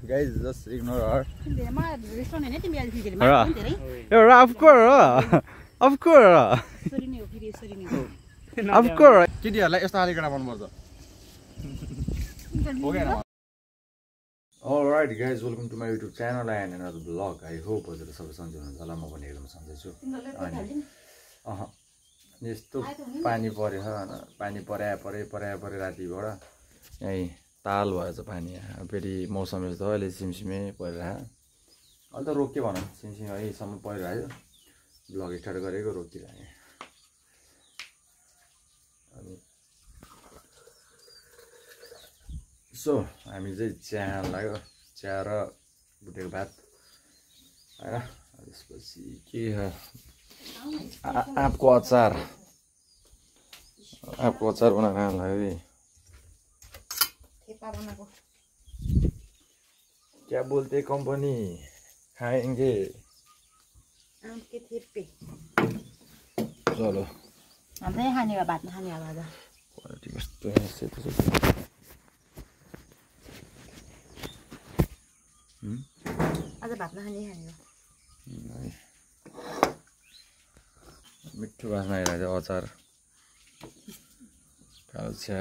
guys, just ignore her. Of course. केटीहरुलाई यस्तो खाले केटा मनपर्छ Alright guys, welcome to my YouTube channel and another vlog. I hope हजुरहरु सबै सन्चै हुनुहुन्छ होला, म पनि एकदम सन्चै छु। अनि यस्तो पानी पर्यो हैन, पानी परे रातिबाट यही ताल भएछ पानी। फेरि मौसम यस्तो अहिले सिमसिमे परिरहेको। अहिले त रोक्के भनौँ, सिमसिमे यहीसम्म परिरहेको। भ्लग स्टार्ट गरेको रोकिरहेको। अनि सो हामी चाहिँ चिया लाग्यो, चिया र बुटेको भात हैन। त्यसपछि के आँपको अचार बनाएर खान लाग्यो। क्या बोलते कंपनी खाएंगे आम के थेपे। चलो हामीले खाने हो, भातमा खाने हो आज। क्वालिटी कस्तो सेतो आज भातमा खाने हो। मिठो बास्ना आइरहेको थियो अचार कालो चिया।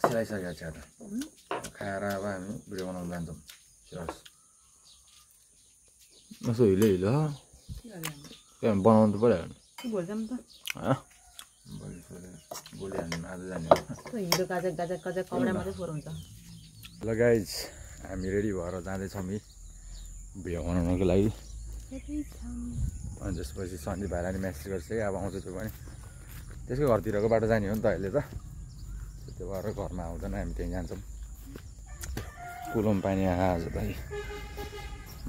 सिलाइसक्यो चिया त खाएर अब हामी भिडियो बनाउन जान्छौँ। यसो हिलो के बनाउनु त पऱ्यो भोलि हाल्नु आज जाने ल गाइज, हामी रेडी भएर जाँदैछौँ भिडियो बनाउनको लागि। अनि त्यसपछि सन्दीप भाइलाई नि मेसेज गर्छ अब आउँछ त्यो पनि। त्यसको घरतिरको बाटो जाने हो नि त अहिले त, त्यो भएर घरमा आउँदैन, हामी त्यहीँ जान्छौँ। कुलोम पानी आज भाइ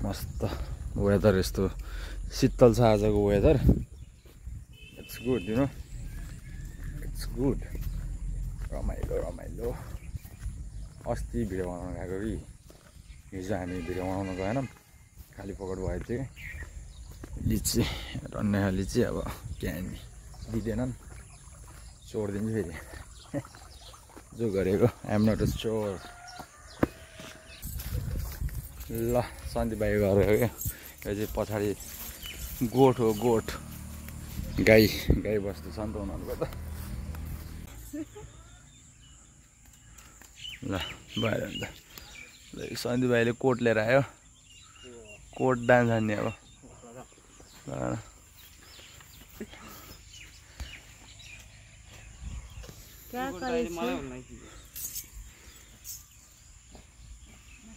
मस्त वेदर, यस्तो शीतल छ आजको weather. It's good you know, it's good. रमाइलो। अस्ति भिडियो बनाउन गएको कि हिजो हामी भिडियो बनाउन गएनौँ, खाली पकड भएको थियो। लिची रन्ने लिची अब क्या दिँदैनन्, छोडिदिन्छु फेरि जो गरेको। आइएम नट अ चोर। ल सन्दीप भाइ घर हो क्या, यो चाहिँ पछाडि गोठ हो, गोठ गाई बस्तु छ नि त उनीहरूको त। ल बाहिर अन्त सन्दीप भाइले कोट लिएर आयो, कोट डान्स हान्ने अब।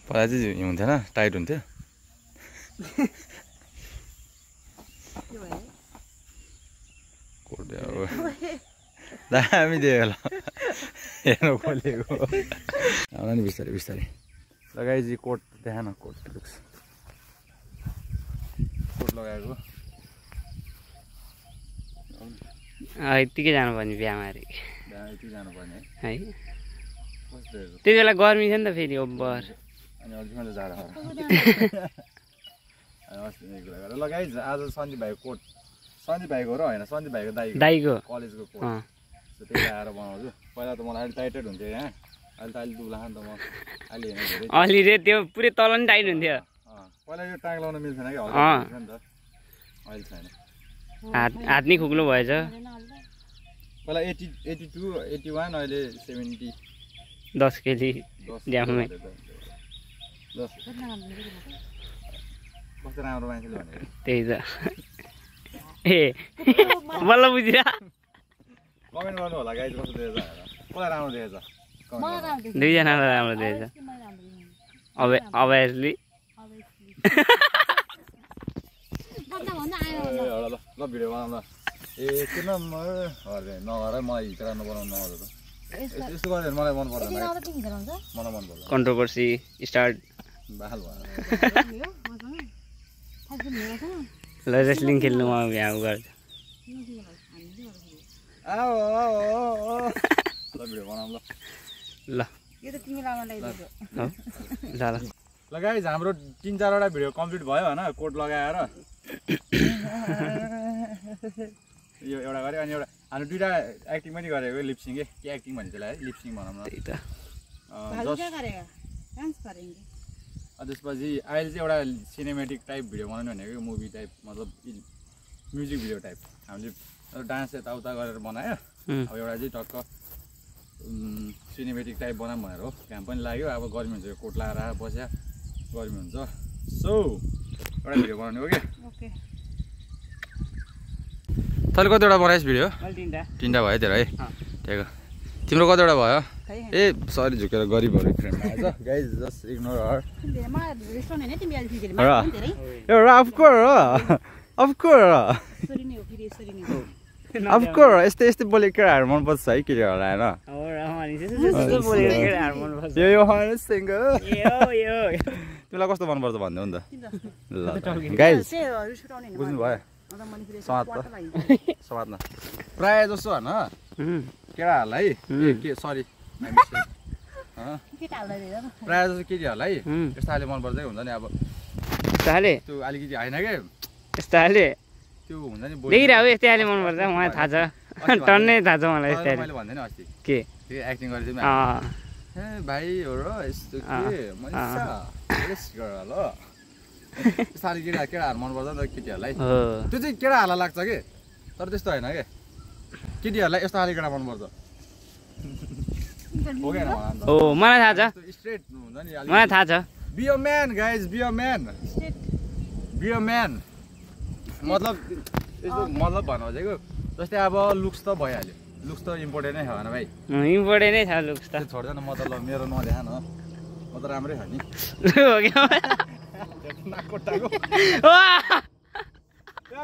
पहिला चाहिँ हुन्थेन, टाइट हुन्थ्यो। कोट दामी दियो ल, हेर्नु खोलेको आउला नि बिस्तारै। लगाइ जी कोट देखा न, कोट लुक्स कोट लगाएको। यतिकै जानुपर्ने बिहामा अरे, यति जानुपर्ने है। त्यति बेला गर्मी थियो नि त फेरि ओभर। अनि अझै मात्रै जाडो ल गाइज, आज सन्दीप भाइको कोट, सन्दीप भाइको र होइन सन्दीप भाइको दाइको कलेजको कोट त्यही आएर बनाउँछु। पहिला त मलाई अलिक टाइटेड हुन्थ्यो यहाँ, अहिले त अलिक दुब्ला नि त म। अहिले हेर्नु धेरै अलि रे त्यो पुरै तल नि टाइट हुन्थ्यो। पहिला यो टाङ लाउन मिल्थेन कि, हल्का नि त, अहिले छैन। हात नि खुक्लो भएछ। पहिला 82 81, अहिले 70। 10 केजी ड्याममै। कस्तो राम्रो मान्छेले भनेको त्यही त। ए बल्ल बुझिरा। कमेन्ट गर्नु होला गाइज, कस्तो देखेछ भनेर। कसलाई राम्रो देखेछ? दुईजनालाई राम्रो देखेछ अभियसली। ल भिडियो बनाउँदा एक नम्बर नगर मलाई हिचरा नबनाउनु नगर त। यस्तो गर्यो भने मलाई मन पर्दैन, मलाई मन पर्दैन। कन्ट्रोभर्सी स्टार्ट बाल भयो। ल रेस्लिङ खेल्नु म यहाँ गर्छु। आओ ल भिडियो बनाउँ ल। यो त तिमीलाई मलाई ल गाइज, हाम्रो 3-4वटा भिडियो कम्प्लिट भयो होइन, कोट लगाएर। यो एउटा गरेँ अनि एउटा हामी दुइटा एक्टिङ पनि गरेको लिपसिङ के एक्टिङ भन्छ त्यसलाई है लिपसिङ भनौँ न त्यही त त्यसपछि अहिले चाहिँ एउटा सिनेमेटिक टाइप भिडियो बनाउनु भनेको मुभी टाइप मतलब म्युजिक भिडियो टाइप हामीले डान्स यताउता गरेर बनायो अब एउटा चाहिँ टक्क सिनेमेटिक टाइप बनाऊँ भनेर हो काम पनि लाग्यो अब गर्मी हुन्छ कोट लगाएर बस्या गर्मी हुन्छ सो एउटा भिडियो बनाउने हो क्या तैँले कतिवटा बनाइस् भिडियो तिनवटा भयो तेरो है ठिक तिम्रो कतिवटा भयो ए सरी झुकेर गरिबहरू फ्रेन्डमा आएछ guys just ignore her of course यस्तै यस्तै बोलेको केटाहरू मनपर्छ है केटीहरूलाई होइन तिमीलाई कस्तो मनपर्छ भन्दै हो नि त ल गाइज बुझ्नु भयो समात्न प्रायः जस्तो होइन केटाहरूलाई के सरी प्रायः जस्तो केटीहरूलाई यस्तो खाले मनपर्दै हुन्छ नि अब त्यो अलिकति होइन क्या यस्तो खाले त्यो हुन्छ नि देखिरहेको यस्तै खाले मनपर्छ मलाई थाहा छ टन्नै थाहा छ मलाई यस्तै मैले भन्दैन अस्ति के त्यो एक्टिङ गरेको थिएँ ए भाइ हो र यस्तो के ल यस्तो खाले केटाहरू मनपर्छ नि त केटीहरूलाई त्यो चाहिँ केटाहरूलाई लाग्छ कि तर त्यस्तो होइन क्या केटीहरूलाई यस्तो खाले केटा मनपर्छ हो मलाई थाहा छ स्ट्रेट हुन्छ नि मलाई थाहा छ be a man guys be a man मतलब यस्तो मतलब भन्नु खोजेको जस्तै अब लुक्स त भइहाल्यो लुक्स त इम्पोर्टेन्ट नै छ होइन भाइ इम्पोर्टेन्ट नै छ लुक्स त छोड्दैन म त ल मेरो नदेखा न म त राम्रै छ नि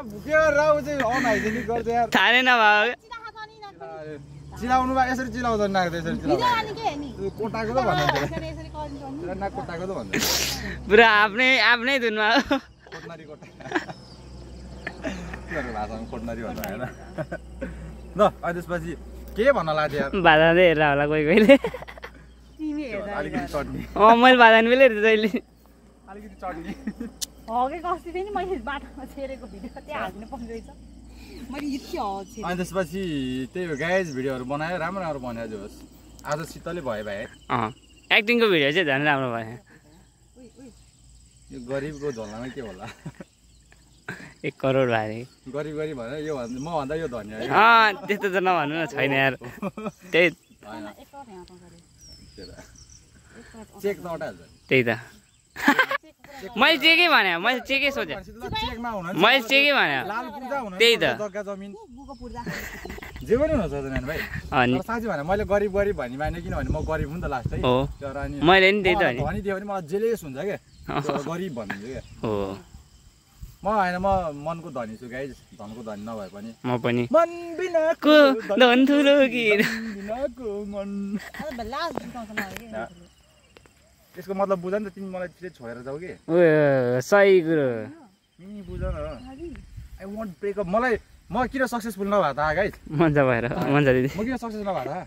भुक्यो राउ चाहिँ अनहाइजेनिक गर्छ यार थाहा नै नभएको चिलाउनु भए यसरी चिलाउँदैन नाक यसरी चिलाउँदैन कोटाको त भन्दैन नाक कोटाको त भन्दैन पुरा आफ्नै धुनमा कोटनारी कोटा भाषामा कोटनारी भन्नु होइन ल अनि त्यसपछि के भन्न लाग्थ्यो यार बाजाँदै हेरेर होला कोही कोहीले अलिकति चट्नी मैले बाजान बेलै जहिले अलिकति चट्नी अनि त्यसपछि त्यही हो गाइज भिडियोहरू बनायो राम्रो राम्रो बनायो जोस् आज शीतलै भयो भाइ एक्टिङको भिडियो चाहिँ झन् राम्रो भयो यो गरिबको झोलामा के होला 1 करोड भयो गरिब गरिब भनेर यो म भन्दा यो धनी है त्यस्तो त नभन्नु न छैन यार त्यही चेक त अटाइहाल्छ त्यही त मैले चेकै भने मैले चेकै सोचेँ मैले चेकै भने त्यही त जे पनि हुन सक्छ नानी भाइ साँच्चै भने मैले गरिब गरिब भन्ने माने किनभने म गरिब हुँ नि त लास्ट है मैले नि त्यही त भनिदियो भने मलाई जेलेस हुन्छ क्या गरिब भनिदिन्छु क्या हो म होइन म मनको धनी छु गाइज धनको धनी नभए पनि म पनि मन बिनाको धन ठुलो गीत बिनाको मन त्यसको मतलब बुझ नि त तिमी मलाई फेरि छोडेर जाऊ कि सही कुरो तिमी बुझ न आई वान्ट ब्रेकअप मलाई म किन सक्सेसफुल नभए त गाइज मजा भएर मजा दिदी म किन सक्सेस नभए त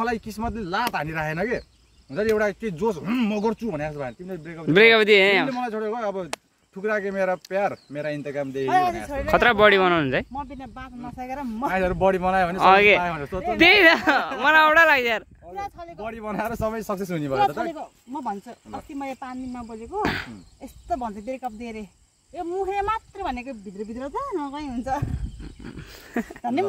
मलाई किस्मतले लात हानिराखेन कि हुन्छ नि एउटा के जोस म गर्छु भने जस्तो भयो तिमीले ब्रेकअप दिए मलाई छोडेको अब ठुक्रा के मेरा प्यार मेरा इन्तकाम दे खतरा बडी बनाउनु हुन्छ है मान्छेहरू बडी बनायो भने त्यही त मलाई एउटा लाग्छ यार बडी बनाएर सबै सक्सेस हुने भयो त म भन्छु अस्ति मैले 5 दिनमा बोलेको यस्तो भन्छ ब्रेकअप दिए रे यो मुखे मात्र भनेको भित्र भित्र त नगई हुन्छ धन्ने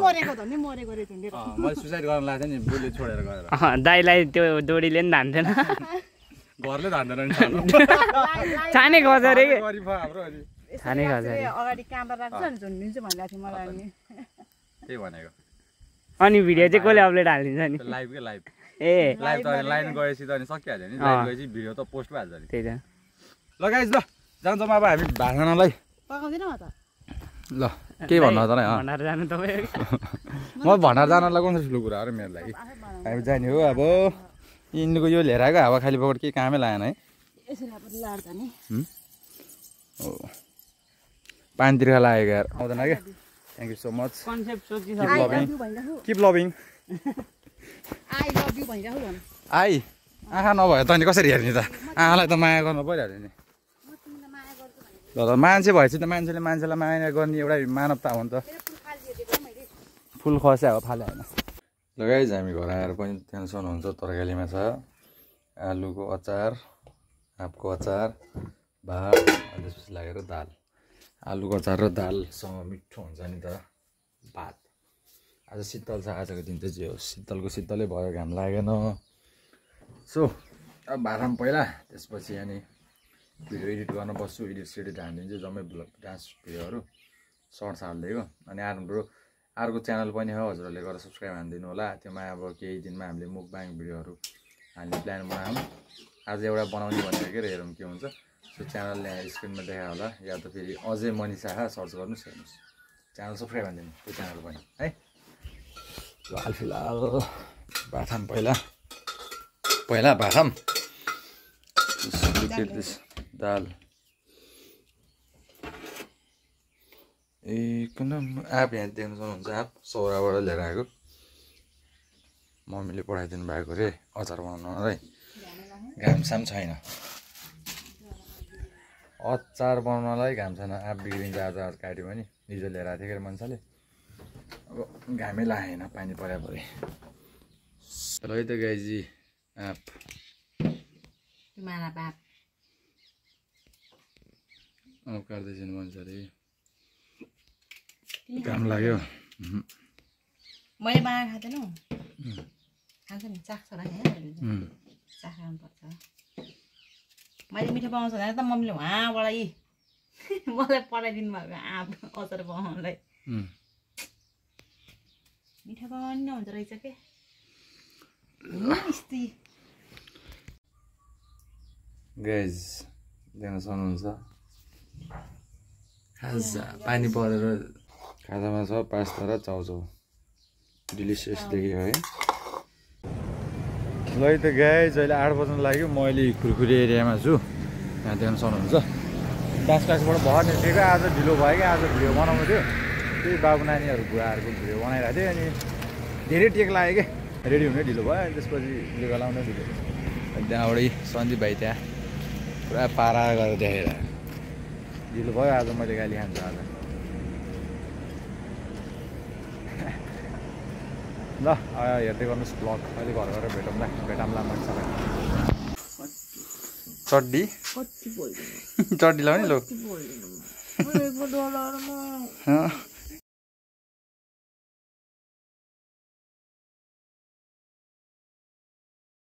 मरेको रे तिमीले मैले सुसाइड गर्न लाग्छ नि बुले छोडेर गएर दाइलाई त्यो दोडीले नि धान्थेन घरले धान्दैन नि छाने खजा रे गरिब हाम्रो अनि छाने खजा अगाडि क्यामेरा राख्छ नि झुन्डिन्छ भन्दै थियो मलाई अनि त्यही भनेको अनि भिडियो चाहिँ कसले अपलोड हालिदिन्छ नि लाइभ के लाइभ ए लाइभ त लाइन गएपछि त अनि सकिहाल्यो नि लाइभ गएपछि भिडियो त पोस्ट भइहाल्छ नि त्यही त ल गाइज ल जान्छौँ अब हामी भाषालाई पकाउँदिन म त ल के भन्नु त नै भण्डार जानु तपाईँ म भण्डार जानलाई कुन ठुलो कुराहरू मेरो लागि हामी जाने हो अब यिनको यो लिएर आएको हावा खाली पकड केही कामै लागेन है हो पानीतिर लागेको यार आउँदैन क्या thank you so much keep loving I आँखा नभए त अनि कसरी हेर्ने त आँखालाई त माया गर्नु परिहाल्यो नि ल मान्छे भएपछि त मान्छेले मान्छेलाई माया गर्ने एउटा मानवता हो नि त फुल खस्या हो फाले होइन लगाइज हामी घर आएर पनि टेन्सन हुन्छ तरकारीमा छ आलुको अचार आँपको अचार भात अनि त्यसपछि लागेर दाल आलुको अचार र दालसँग मिठो हुन्छ नि त भात आज शीतल छ आजको दिन चाहिँ जे होस् शीतलको शीतलै भयो घाम लागेन सो अब भात खाऊँ पहिला त्यसपछि अनि भिडियो एडिट गर्न बस्छु एडिट सेडिट हालिदिन्छु जम्मै डान्स भिडियोहरू सर्ट्स हालिदिएको अनि अर्को च्यानल पनि हो हजुरहरूले गएर सब्सक्राइब हानिदिनु होला त्योमा अब केही दिनमा हामीले मुकबाङ भिडियोहरू हाल्ने प्लान बनायौँ आज एउटा बनाउने भनेर के हेरौँ के हुन्छ सो च्यानल यहाँ स्क्रिनमा देखायो होला या त फेरि अझै मनिषा सर्च गर्नुहोस् हेर्नुहोस् च्यानल सब्सक्राइब हानिदिनु त्यो च्यानल पनि है हाल फिलहाल भात खाऊँ पहिला भात खाऊँ दाल कुन आँप यहाँ देख्नु सक्नुहुन्छ आँप सौराबाट लिएर आएको मम्मीले पठाइदिनु भएको रे अचार बनाउनलाई घामसाम छैन अचार बनाउनलाई घाम छैन आँप बिग्रिन्छ आज काट्यो भने हिजो लिएर आएको थियो मान्छेले अब घामै लागेन पानी पर्या परे ल है त गाइजी आँप आँप काट्दैछन् मान्छेले घाम लाग्यो मैले बनाएर खाँदैन खान्छ नि चाख्छ होला नि चाख्नुपर्छ मैले मिठो बनाउँछु भने त मम्मीले उहाँबाट मलाई पठाइदिनु भएको आँप अचार बनाउनलाई मिठो बनाउनु हुन्छ रहेछ के गाइज देख्न सक्नुहुन्छ खाजा पानी परेर खाजामा छ पास्ता र चाउचाउ डिलिसियस देखियो है ल है त गाइज अहिले 8 बज्न लाग्यो म अहिले खुरखुरी एरियामा छु यहाँ देख्न सक्नुहुन्छ डान्स क्लासबाट भर निस्केको आज ढिलो भयो क्या आज भिडियो बनाउनु थियो त्यही बाबु नानीहरू बुढाहरूको भिडियो बनाइरहेको थियो अनि धेरै टेक लाग्यो क्या रेडी हुनै ढिलो भयो अनि त्यसपछि लुगा लाउनै ढिलो त्यहाँबाटै सन्दीप भाइ त्यहाँ पुरा पारा गरेर देखेर ढिलो भयो आज मैले गाली खान्छु आज ल हेर्दै गर्नुहोस् ब्लग अहिले घर गएर भेटौँला मान्छेलाई चड्डी चड्डी लाउने लो